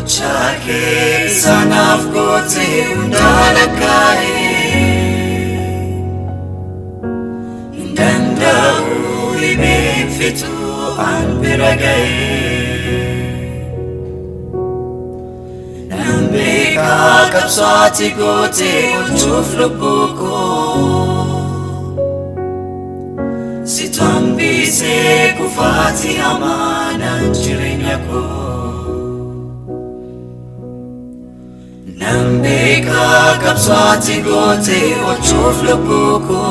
Chake sanaf kote undalakae Indanda uime fitu anbiragae Nambeka kapsati kote ulchuf lubuko Situambise kufati amana jiranyako Nambeka kapsati gote ochuf lubuko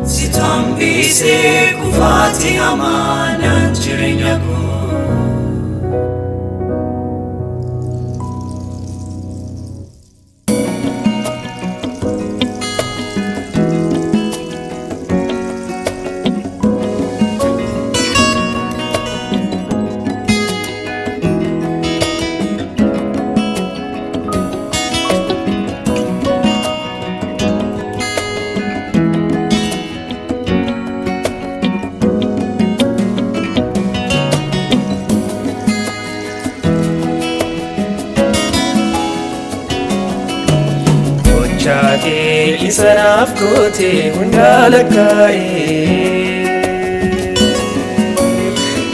Situambise kufati amana jiranyako Chake isanaf kote undalakae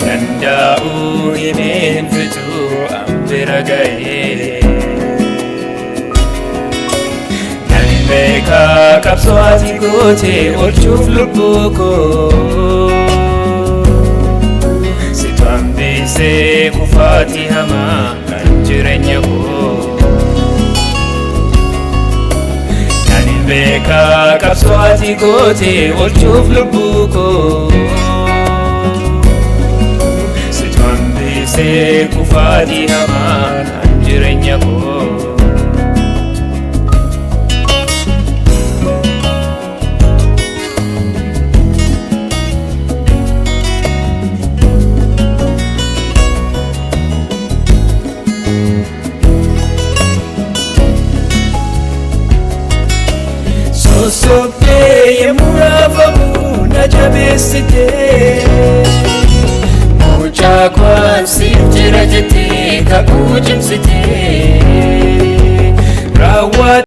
Danda'u himen fitu ambiragae Nambeka kapswati kote olchuf lubuko Situambise kufati hama kanjiranyako Nambeka kapswati kote olchuf lubuko Situambise kufati hama kanjiranyako Sobe yemurafamu najabesite Mucha kwa sifjirajete kakujimsite Rawat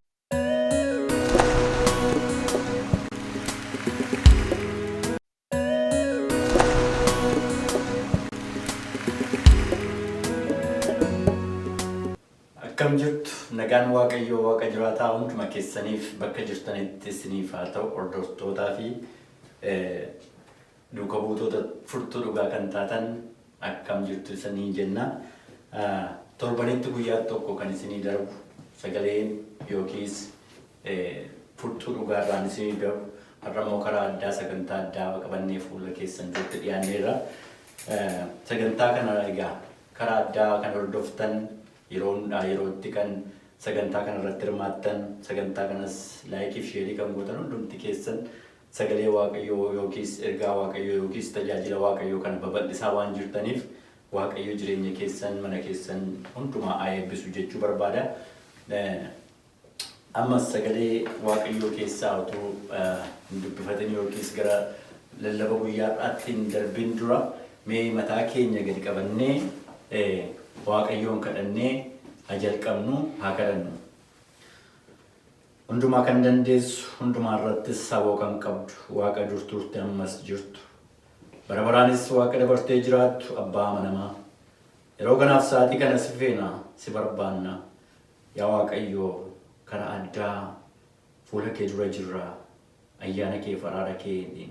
Akkam jirtu nagaan waaqayyoo waaqa jiraataa hunduma keessaniif bakka jirtanitti isiniif haa ta'u hordoftootaa fi duuka buutota furtuu dhugaa kan taatan akkam jirtu isanii jenna. Torbanitti guyyaa tokko kan isinii darbu sagaleen yookiis furtuu dhugaarraan isinii darbu har'ammoo karaa addaa sagantaa addaa qabannee fuula keessan duratti dhiyaanneerra. Sagantaa kana egaa karaa addaa kan hordoftan yerootti kan sagantaa kana irratti hirmaattan sagantaa kanas laayikii fi sheerii kan gootan hundumti keessan sagalee waaqayyoo yookiis ergaa waaqayyoo yookiis tajaajila waaqayyoo kana babal'isaa waan jirtaniif waaqayyoo jireenya keessan mana keessan hundumaa haa eebbisu jechuu barbaada. Ammas sagalee waaqayyoo keessaa utuu hin dubbifatin yookiis gara lallaba guyyaadhaatti hin darbin dura mee mataa keenya gadi qabannee waaqayyoon kadhannee jalqabnu haa kadhannu. Hundumaa kan dandeessu hundumaa irrattis saboo kan qabdu waaqa durtuutti ammas jirtu bara baraanis waaqa dabartee jiraattu abbaa amanamaa yeroo kanaaf sa'aatii kana si feena si barbaanna yaa waaqayyoo karaa addaa fuula kee dura jirra ayyaana kee faraara keetiin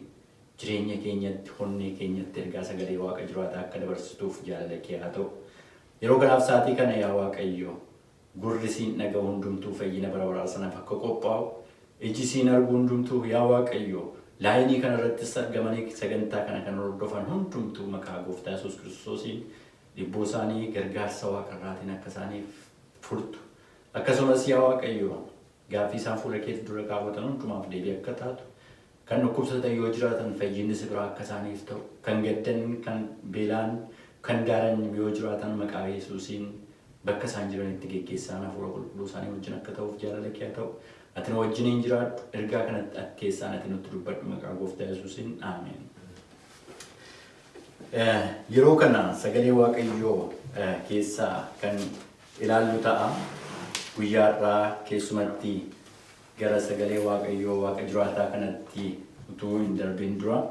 jireenya keenyatti honnee keenyatti ergaa sagalee waaqa jiraataa akka dabarsituuf jaalala kee haa ta'u. Yeroo kanaaf sa'aatii kana yaa waaqayyo gurri siin dhaga'u hundumtuu fayyina bara baraa sanaaf akka qophaa'u iji siin argu hundumtuu yaa waaqayyo laayinii kana irrattis argamanii sagantaa kana kan hordofan hundumtuu maqaa gooftaa Yesuus Kiristoosiin dhibboo isaanii gargaarsa waaqarraatiin akka isaaniif furtu akkasumas yaa waaqayyo gaaffii isaan fuula keetti dura kaawwatan hundumaaf deebii akka taatu kan dhukkubsatan yoo jiraatan fayyinni si biraa akka isaaniif ta'u kan gaddan kan beelaan kan daaran yoo jiraatan maqaa Yesuusiin bakka isaan jiranitti geggeessaan hafuura qulqulluu isaanii wajjin akka ta'uuf jaalala kee haa ta'u ati nu wajjiniin jiraadhu ergaa kanatti keessaan ati nutti dubbadhu maqaa gooftaa Yesuusiin aameen. Yeroo kana sagalee waaqayyoo keessaa kan ilaallu ta'a. Guyyaa irraa keessumatti gara sagalee waaqayyoo waaqa jiraataa kanatti utuu hin darbin dura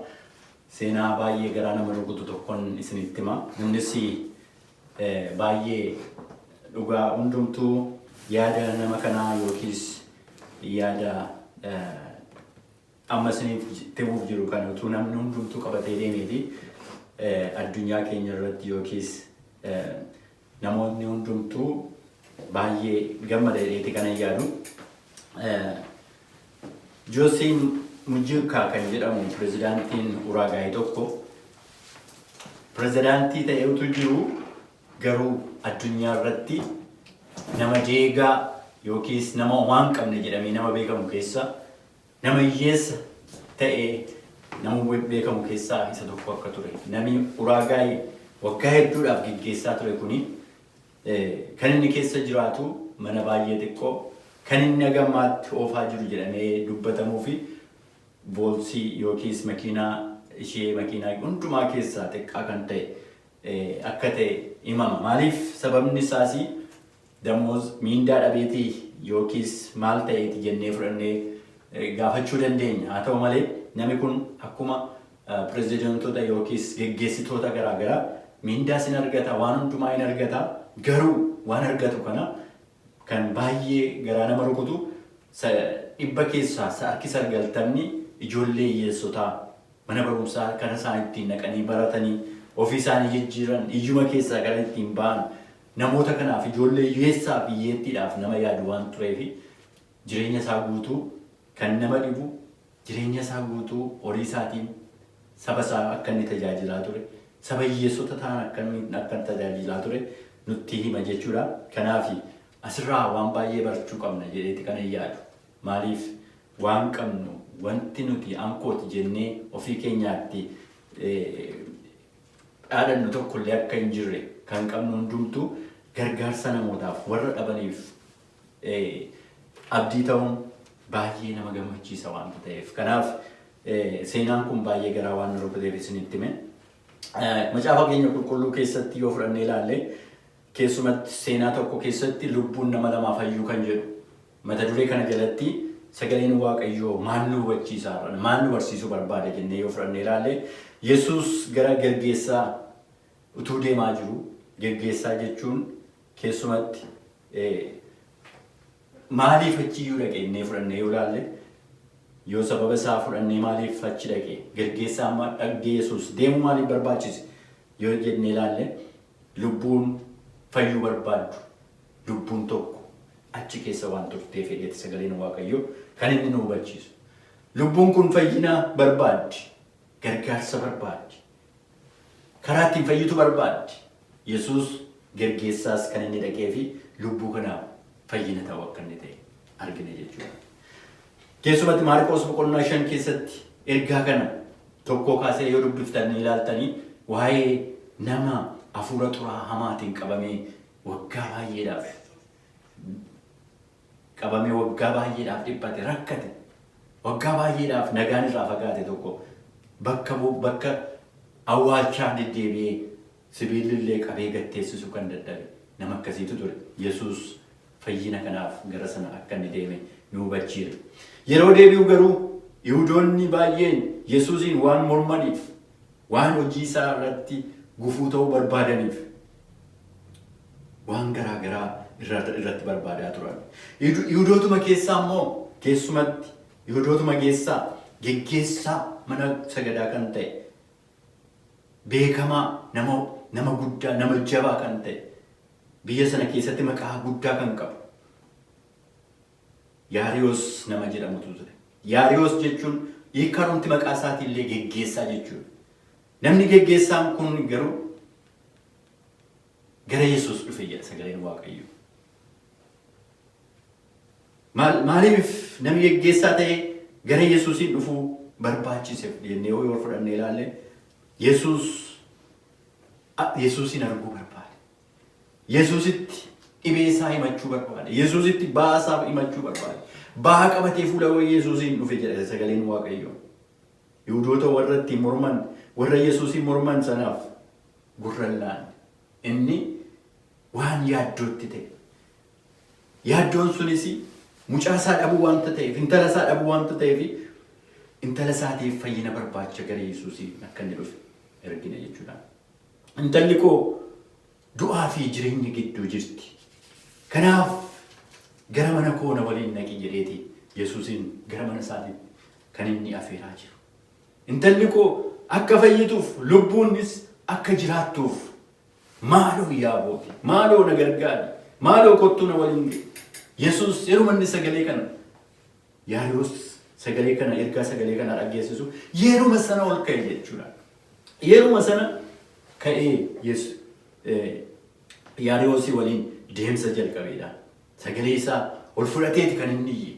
seenaa baay'ee garaa nama rukutu tokkon isinitti hima. Innis baay'ee dhugaa hundumtuu yaada nama kanaa yookiis yaada amma isiniif himuuf jiru kan utuu namni hundumtuu qabatee deemeeti addunyaa keenya irratti yookiis namoonni hundumtuu baay'ee gammadeeti kana yaadu. Joosiin Mujirkaa kan jedhamu pirezidaantiin Uraagaayii tokko pirezidaantii ta'ee utuu jiru garuu addunyaa irratti nama jeegaa yookiis nama waan qabne jedhamee nama beekamu keessa nama hiyyeessa ta'ee nama beekamu keessaa isa tokko akka ture. Namni Uraagaayii waggaa hedduudhaaf gaggeessaa ture kuni kan inni keessa jiraatu mana baay'ee xiqqoo kan inni nagammaatti oofaa jiru jedhamee dubbatamuu fi boolsii yookiis makiinaa ishee makiinaa hundumaa keessaa xiqqaa kan ta'e akka ta'e himama. Maaliif sababni isaas damoos miindaa dhabeetii yookiis maal ta'eeti jennee fudhannee gaafachuu dandeenya. Haa ta'u malee namni kun akkuma pirezidaantoota yookiis geggeessitoota garaagaraa miindaa sin argata waan hundumaa hin argata garuu waan argatu kana kan baay'ee garaa nama rukutu dhibba keessaa harki 90 ijoollee hiyyeessotaa mana barumsaa kan isaan ittiin naqanii baratanii ofii isaanii jijjiiran iyyuma keessaa kan ittiin ba'an namoota kanaaf ijoollee hiyyeessaa fi hiyyeettiidhaaf nama yaadu waan tureef jireenya isaa guutuu kan nama dhibu jireenya isaa guutuu horii isaatiin saba isaa akka inni tajaajilaa ture saba hiyyeessota ta'an akka tajaajilaa ture nutti hima jechuudha. Kanaaf asirraa waan baay'ee barachuu qabna jedheeti kana yaadu. Maaliif waan qabnu wanti nuti ankooti jennee ofii keenyaatti dhaadannu tokkollee akka hin jirre kan qabnu hundumtuu gargaarsa namootaaf warra dhabaniif abdii ta'uun baay'ee nama gammachiisa waan ta'eef. Kanaaf seenaan kun baay'ee garaa waan nu rukuteef isinitti hime. Macaafa keenya qulqulluu keessatti yoo fudhannee ilaalle keessumatti seenaa tokko keessatti lubbuun nama lamaa fayyuu kan jedhu mata duree kana jalatti sagaleen waaqayyoo maal nu hubachiisaa maal nu barsiisuu barbaada jennee yoo fudhannee ilaalle Yesuus gara geggeessaa utuu deemaa jiru geggeessaa jechuun keessumatti maaliif achiyyuu dhaqe jennee fudhannee yoo ilaalle yoo sababa isaa fudhannee maaliif achi dhaqe geggeessaa amma dhaqee Yesuus deemuu maaliif barbaachise yoo jennee ilaalle lubbuun fayyuu barbaaddu lubbuun tokko achi keessa waan turtee fedheeti sagaleen waaqayyoo kan inni nu hubachiisu. Lubbuun kun fayyina barbaaddi, gargaarsa barbaaddi, karaa ittiin fayyitu barbaaddi. Yesuus geggeessaas kan inni dhaqee fi lubbuu kanaaf fayyina ta'u akka inni ta'e argina jechuudha. Keessumatti Maarqos boqonnaa 5 keessatti ergaa kana tokko kaasee yoo dubbiftanii ilaaltanii waa'ee nama hafuura xuraa hamaatiin qabamee waggaa baay'eedhaaf dhiphate rakkate waggaa baay'eedhaaf nagaan irraa fagaate tokko bakka awwaalchaa deddeebi'ee sibiilillee qabee gatteessisu kan dadhabe nama akkasiitu ture. Yesuus fayyina kanaaf gara sana akka inni deeme nu hubachiira. Yeroo deebi'u garuu Yihuudoonni baay'een Yesuusiin waan mormaniif waan hojii isaa irratti gufuu ta'uu barbaadaniif waan garaagaraa irratti barbaadaa turan. Yihuudootuma keessaa immoo keessumatti Yihuudootuma keessaa geggeessaa mana sagadaa kan ta'e beekamaa nama guddaa nama jabaa kan ta'e biyya sana keessatti maqaa guddaa kan qabu Yaariyoos nama jedhamutu ture. Yaariyoos jechuun hiikarumti maqaa isaatiillee geggeessaa jechuudha. Namni geggeessaan kun garuu gara Yesuus dhufe jedha sagaleen waaqayyoo. Maaliif namni geggeessaa ta'e gara Yesuusiin dhufuu barbaachiseef jennee yoo fudhannee ilaalle Yesuusin arguu barbaade. Yesuusitti dhibee isaa himachuu barbaade. Yesuusitti ba'aa isaa himachuu barbaade. Ba'aa qabatee fuula Yesuusiin dhufe jedha sagaleen waaqayyoo. Yihudoota warra itti morman warra Yesuusin morman sanaaf gurran laan. Inni waan yaaddootti ta'e. Yaaddoon sunis mucaa isaa dhabuu waanta ta'eef, intala isaa dhabuu waanta ta'eef, intala isaatiif fayyina barbaacha gara Yesuusiin akka inni dhufe ergina jechuudha. Intalli koo du'aa fi jireenya gidduu jirti. Kanaaf gara mana koo na waliin dhaqi jedheeti Yesuusiin gara mana isaatiitti kan inni afeeraa jiru. Intalli koo akka fayyituuf, lubbuunis akka jiraattuuf maaloo yaa booti, maaloo na gargaari, maaloo kottuu na waliin ga'i. Yesuus yeruma inni sagalee kana Yaariyoos sagalee kana ergaa sagalee kana dhageessisu yeruma sana ol ka'e jechuudha. Yeruma sana ka'ee Yaariyoosii waliin deemsa jalqabeedha. Sagalee isaa ol fudhateeti kan inni iyye.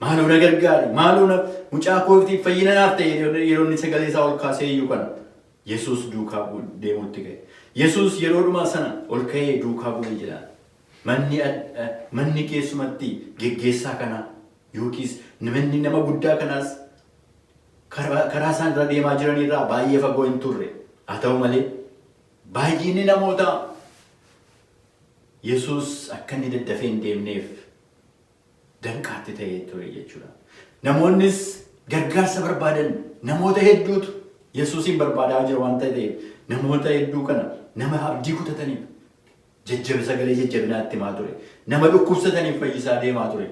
Maaloo na gargaari, maaloo na mucaa kootiif fayyina naaf ta'e yeroo inni sagalee isaa ol kaasee iyyuu kana Yesuus duukaa deemuutti ka'e. Yesuus yeroodhuma sana ol ka'ee duukaa bu'ee jedha. Manni keessumatti geggeessaa kana yookiis manni nama guddaa kanaas karaa isaan irra deemaa jiran irraa baay'ee fagoo hin turre. Haa ta'u malee baay'inni namoota Yesuus akka inni daddafee hin deemneef danqaatti ta'ee ture jechuudha. Namoonnis gargaarsa barbaadan namoota hedduutu Yesuusin barbaadaa jira waan ta'eef namoota hedduu kana nama abdii kutataniif sagalee jajjabinaatti himaa ture. Nama dhukkubsataniif fayyisaa deemaa ture.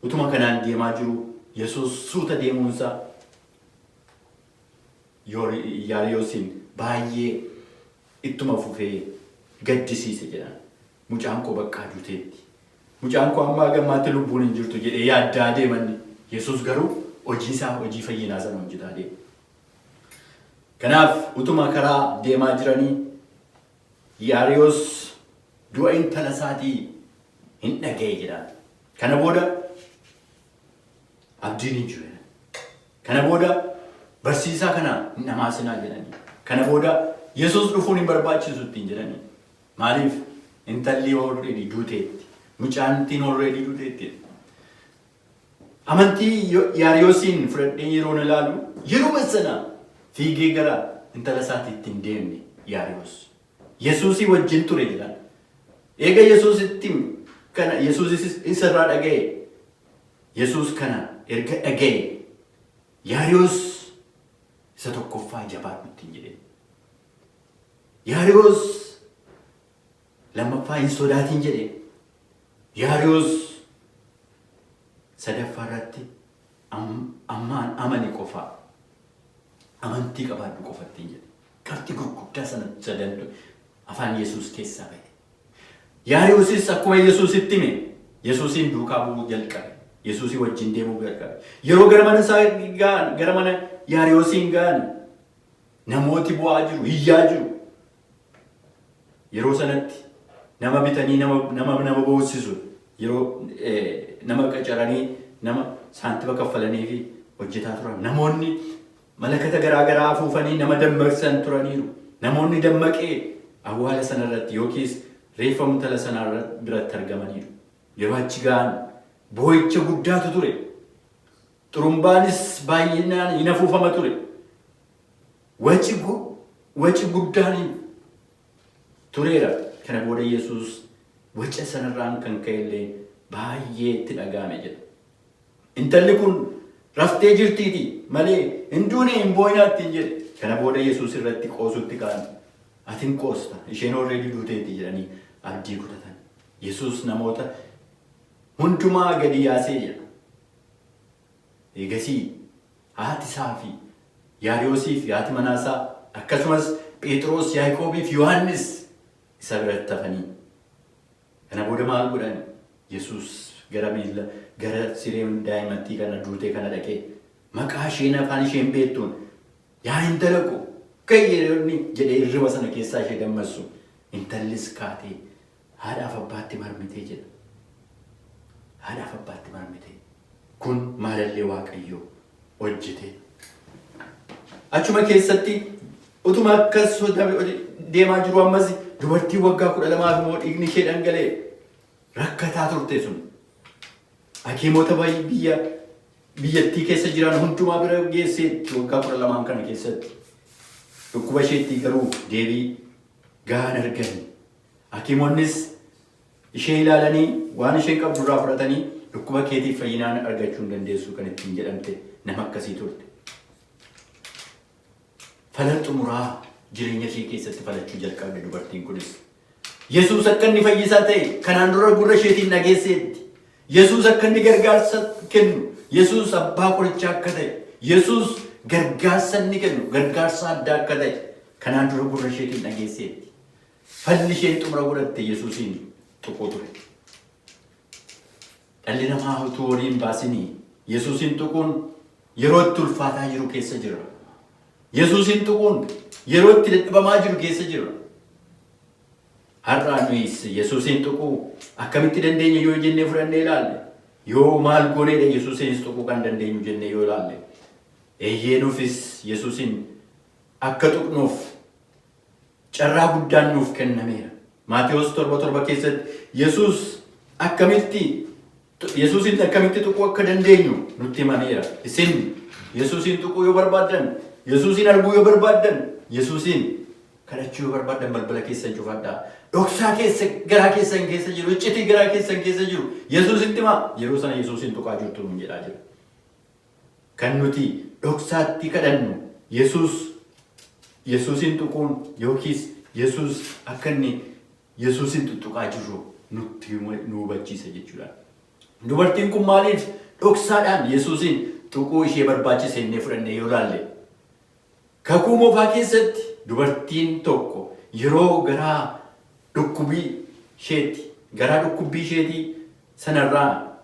Utuma kanaan deemaa jiru Yesuus suuta deemuunsaa Yaariyoosiin baay'ee ittuma fufee gaddisiise jedha. Mucaan koo bakka duuteetti. Mucaan koo ammaa gammaatti lubbuun hin jirtu jedhee yaaddaa deemanni. Yesuus garuu hojii fayyinaa sana hojjetaa deema. Kanaaf utuma karaa deemaa jiranii Yaariyoos du'a intala isaatii hin dhaga'e jedha. Kana booda abdiin hin jiru. Kana booda barsiisaa kana hin dhamaasinaa jedhanii. Kana booda Yesuus dhufuun hin barbaachisu ittiin jedhanii. Maaliif intalli already duuteetti. Mucaantiin already duuteetti. Amantii Yaariyoosiin fudhadhee yeroon ilaalu yeruma sana fiigee gara intala isaatiitti hin deemne Yaariyoos. Yesuusii wajjin ture jedhan. Eega Yesuusitti kana Yesuus isarraa dhaga'e. Yesuus kana erga dhaga'e Yaariyoos isa tokkoffaa jabaadhu ittiin jedhe. Yaariyoos lammaffaa hin sodaatin jedhe. Yaariyoos sadaffaa irratti ammaan amani qofaa amantii qabaadhu qofa ittiin jedhe. Qabxii gurguddaa sana sadantu afaan Yesuus keessaa ba'e. Yaariyoosis akkuma Yesuusitti hime Yesuusin duukaa bu'uu jalqabe. Yesuusii wajjin deemuu jalqabe. Yeroo gara mana isaa ga'an, gara mana Yaariyoosiin ga'an namooti bu'aa jiru, iyyaa jiru. Yeroo sanatti nama bitanii nama boosisu yeroo nama qacaranii nama saantima kaffalanii fi hojjetaa turan. Namoonni malakata garaa afuufanii nama dammaqsan turaniiru. Namoonni dammaqee awwaala sanarratti yookiis reeffa intala sanaa biratti argamaniiru. Yeroo achi ga'an boo'icha guddaatu ture. Xurumbaanis baay'inaan hin afuufama ture. Waci guddaan tureera. Kana booda Yesuus waca sanarraan kan ka'e illee baay'ee itti dhaga'ame jedha. Intalli kun raftee jirtiiti malee hin duune hin boo'inaa ittiin jedhe. Kana booda Yesuus irratti qoosutti ka'an. Ati hin qoosta, isheen already duuteetti jedhanii abdii kutatan. Yesuus namoota hundumaa gadi yaasee jedha. Eegasii haati isaa fi Yaariyoosii fi haati manaa isaa akkasumas Phexros, Yaaqoobii fi Yohaannis isa biratti hafanii. Kana booda maal godhan? Yesuus gara siree daa'imattii kana duutee kana dhaqee maqaa isheen afaan isheen beektuun yaa intala ko kayyerni jedhee irriba sana keessaa ishee gammassu. Intallis kaatee haadhaaf abbaatti marmitee jedha. Haadhaaf abbaatti marmitee. Kun maalallee Waaqayyoo hojjete. Achuma keessatti utuma akkas deemaa jiru ammas dubartii waggaa 12 immoo dhiigni ishee dhangala'e rakkataa turte sun. Hakiimota biyya biyyattii keessa jiran hundumaa bira geesseetti waggaa 12 kana keessatti dhukkuba isheetti garuu deebii gahaan arganne. Hakiimonnis ishee ilaalanii waan isheen qabdu irraa fudhatanii dhukkuba keetiif fayyinaan argachuu hin dandeessu kan ittiin jedhamte nama akkasii turte. Fala xumuraa jireenya ishee keessatti falachuu jalqabde dubartiin kunis. Yesuus akka inni fayyisaa ta'e kanaan dura gurra isheetiin dhageesseetti. Yesuus akka inni gargaarsa kennu, Yesuus abbaa qorichaa akka ta'e, Yesuus gargaarsa inni kennu, gargaarsa addaa akka ta'e kanaan dura gurra isheetiin dhageesseetti. Falli isheen xumura godhatte Yesuusiin tuquu ture. Dhalli namaa utuu waliin baasinii Yesuusiin tuquun yeroo itti ulfaataa jiru keessa jira. Yesuusiin tuquun yeroo itti dadhabamaa jiru keessa jira. Har'aa nuyis Yesuusiin tuquu akkamitti dandeenya yoo jennee fudhannee ilaalle, yoo maal gooneedha Yesuusiinis tuquu kan dandeenyu jennee yoo ilaalle, eeyyeenuufis Yesuusiin akka tuqnuuf carraa guddaan nuuf kennameera. Maatewos 7:7 keessatti Yesuusiin akkamitti tuquu akka dandeenyu nutti himameera. Isin Yesuusiin tuquu yoo barbaaddan, Yesuusiin arguu yoo barbaaddan, Yesuusiin kadhachuu yoo barbaaddan balbala keessan cufadhaa. Dhoksaa keessa garaa keessan keessa jiru, iccitii garaa keessan keessa jiru Yesuusitti himaa. Yeroo sana Yesuusiin tuqaa jirtu nuun jedhaa jira. Kan nuti dhoksaatti kadhannu Yesuusiin tuquun yookiis Yesuus akka inni Yesuusiin tuttuqaa jiru nutti nu hubachiisa jechuudha. Dubartiin kun maaliif dhoksaadhaan Yesuusiin tuquu ishee barbaachise jennee fudhannee yoo ilaalle, kakuu moofaa keessatti dubartiin tokko yeroo garaa dhukkubbii isheetii sanarraa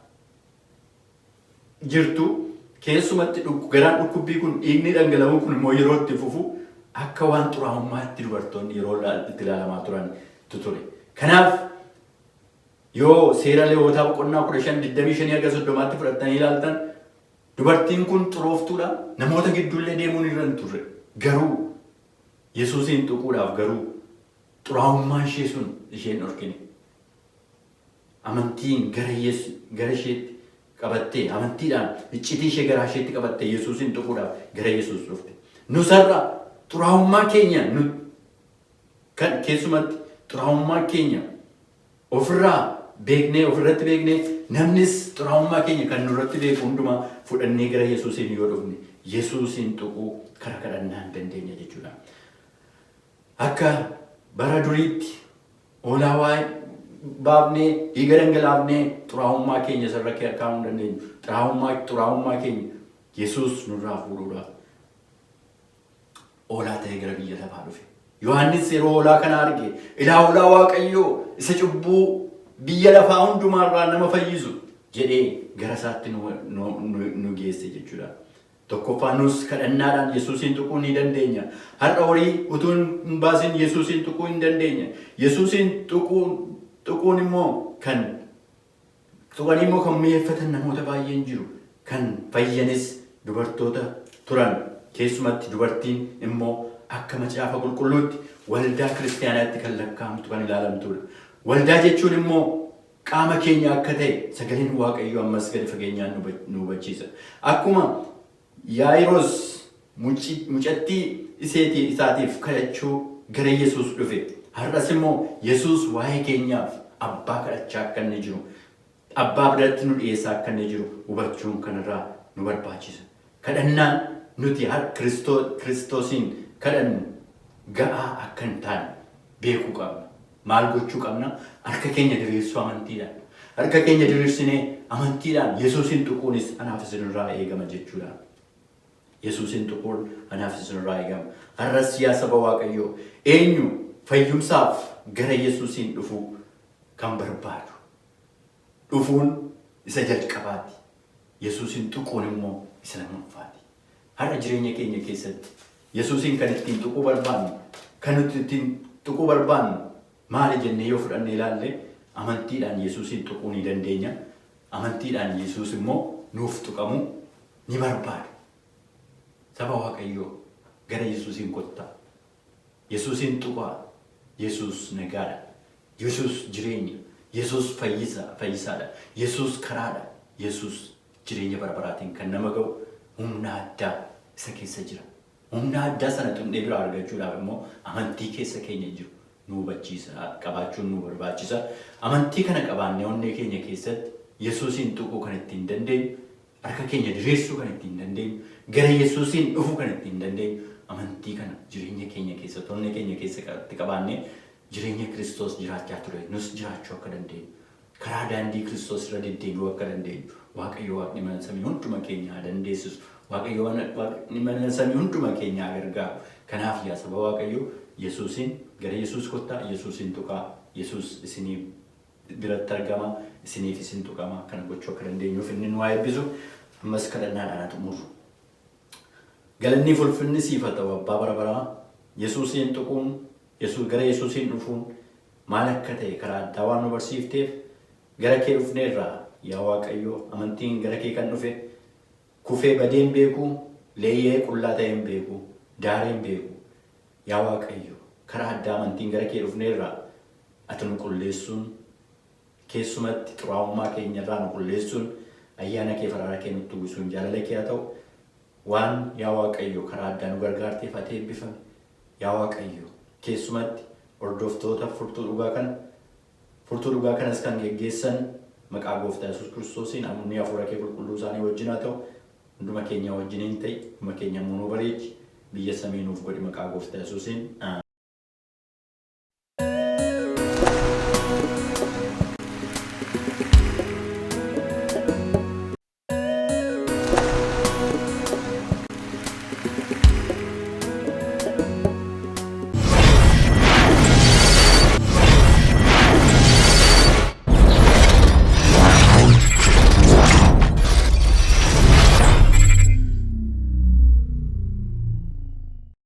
jirtu keessumatti garaan dhukkubbii kun dhiigni dhangala'uu kun immoo yeroo itti fufu akka waan xuraa'ummaatti dubartoonni yeroo itti ilaalamaa turan ture. Kanaaf yoo seera Lewwotaa boqonnaa 15:25-30 fudhattanii ilaaltan dubartiin kun xurooftuudha. Namoota gidduullee deemuun irra hin turre. Garuu Yesuusiin tuquudhaaf garuu xuraa'ummaan ishee sun isheen dhorkine. Amantiin gara isheetti qabattee, amantiidhaan iccitii ishee garaa isheetti qabattee Yesuusiin tuquudhaaf gara Yesuus dhufte. Nusarra xuraa'ummaa keenya keessumatti xuraa'ummaa keenya ofirratti beeknee namnis xuraa'ummaa keenya kan nurratti beeku hundumaa fudhannee gara Yesuusiin yoo dhufne Yesuusiin tuquu karaa kadhannaa hin dandeenya jechuudha. Akka bara duriitti hoolaa waa baafnee dhiiga dhangalaafnee xuraa'ummaa keenya sarara kaa'uu hin dandeenyu. Xuraa'ummaa keenya Yesuus nurraa fuudhuudhaaf hoolaa ta'ee gara biyya lafaa dhufe. Yohaannis yeroo hoolaa kana arge, ilaa hoolaa Waaqayyoo isa cubbuu biyya lafaa hundumaarraa nama fayyisu jedhee gara isaatti nu geesse jechuudha. Tokkoffaa nus kadhannaadhaan Yesuusiin tuquu ni dandeenya. Har'a horii utuu hin baasin Yesuusiin tuquu hin dandeenya. Yesuusiin tuquun immoo kan mi'eeffatan namoota baay'een jiru. Kan fayyanis dubartoota turan. Keessumatti dubartiin immoo akka macaafa qulqulluutti waldaa kiristaanaatti kan lakkaa'amtu kan ilaalamtudha. Waldaa jechuun immoo qaama keenya akka ta'e sagaleen Waaqayyoo ammas gadi fageenyaan nu hubachiisa. Akkuma Yaa'iroos mucattii isaatiif kadhachuu gara Yesuus dhufe. Har'as immoo Yesuus waa'ee keenyaaf abbaa kadhachaa akka inni jiru, abbaa biratti nu dhiyeessaa akka inni jiru hubachuun kanarraa nu barbaachisa. Kadhannaan nuti Kiristoosiin kadhannu ga'aa akka hin taane beekuu qabna. Maal gochuu qabna? Harka keenya diriirsuu amantiidhaan. Harka keenya diriirsinee amantiidhaan Yesuusiin tuquunis anaaf isinirraa eegama jechuudha. Yesuusiin tuquun anaaf isinirraa eegama. Har'as yaa saba Waaqayyoo eenyu fayyumsaaf gara Yesuusiin dhufuu kan barbaadu? Dhufuun isa jalqabaati. Yesuusiin tuquun immoo isa lammaffaati. Har'a jireenya keenya keessatti Yesuusiin kan ittiin tuquu barbaannu, kan nuti ittiin tuquu barbaannu maali jennee yoo fudhannee ilaalle amantiidhaan Yesuusiin tuquu ni dandeenya. Amantiidhaan Yesuus immoo nuuf tuqamuu ni barbaada. Saba Waaqayyoo gara Yesuusiin kottaa. Yesuusiin tuqaa. Yesuus nagaadha. Yesuus jireenya. Yesuus fayyisaadha. Yesuus karaadha. Yesuus jireenya bara baraatiin kan nama ga'u humna addaa isa keessa jira. Humna addaa sana xumnee biraa argachuudhaaf immoo amantii keessa keenya jiru nu hubachiisa, qabaachuun nu barbaachisa. Amantii kana qabaannee onnee keenya keessatti Yesuusiin tuquu kan ittiin dandeenyu, harka keenya diriirsuu kan ittiin dandeenyu, gara Yesuusiin dhufuu kan ittiin dandeenyu, amantii kana jireenya keenya keessatti onnee keenya keessatti qabaannee jireenya Kiristoos jiraachaa ture nus jiraachuu akka dandeenyu, karaa daandii Kiristoos irra deddeebi'uu akka dandeenyu, Waaqayyo Waaqni mana samii hunduma keenyaa dandeessisu, Waaqayyo Waaqni mana samii hunduma keenyaa gargaaru. Kanaaf yaa saba Waaqayyo Yesuusiin gara Yesuus kottaa, Yesuusiin tuqaa, Yesuus isinii biratti argama, isiniif isin tuqama. Kana gochuu akka dandeenyuuf inni nu haa eebbisu. Ammas kadhannaadhaan xumurru. Galanni ulfinni siif haa ta'u Abbaa bara baraa. Yesuusiin tuquun, gara Yesuusiin dhufuun maal akka ta'e karaa addaa waan nu barsiifteef gara kee dhufneerraa yaa Waaqayyo amantiin gara kee kan dhufe kufee badeen beeku, leeyyee qullaa ta'een beeku, daareen beeku. Yaa Waaqayyo karaa addaa amantiin gara kee dhufneerraa ati nu qulleessuun keessumatti xuraa'ummaa keenyarraa nu qulleessuun ayyaana kee faraara kee nutti uwwisuun jaalala kee haa ta'u waan yaa Waaqayyo karaa addaa nu gargaarteef ati eebbifame. Yaa Waaqayyo keessumatti hordoftoota furtuu dhugaa kanas kan geggeessan maqaa Gooftaa Yesuus Kiristoosiin amanni hafuura kee qulqulluu isaanii wajjin haa ta'u hunduma keenya wajjiniin ta'e hunduma keenya immoo nu bareechi biyya samii nuuf godhi maqaa Gooftaa Yesuusiin.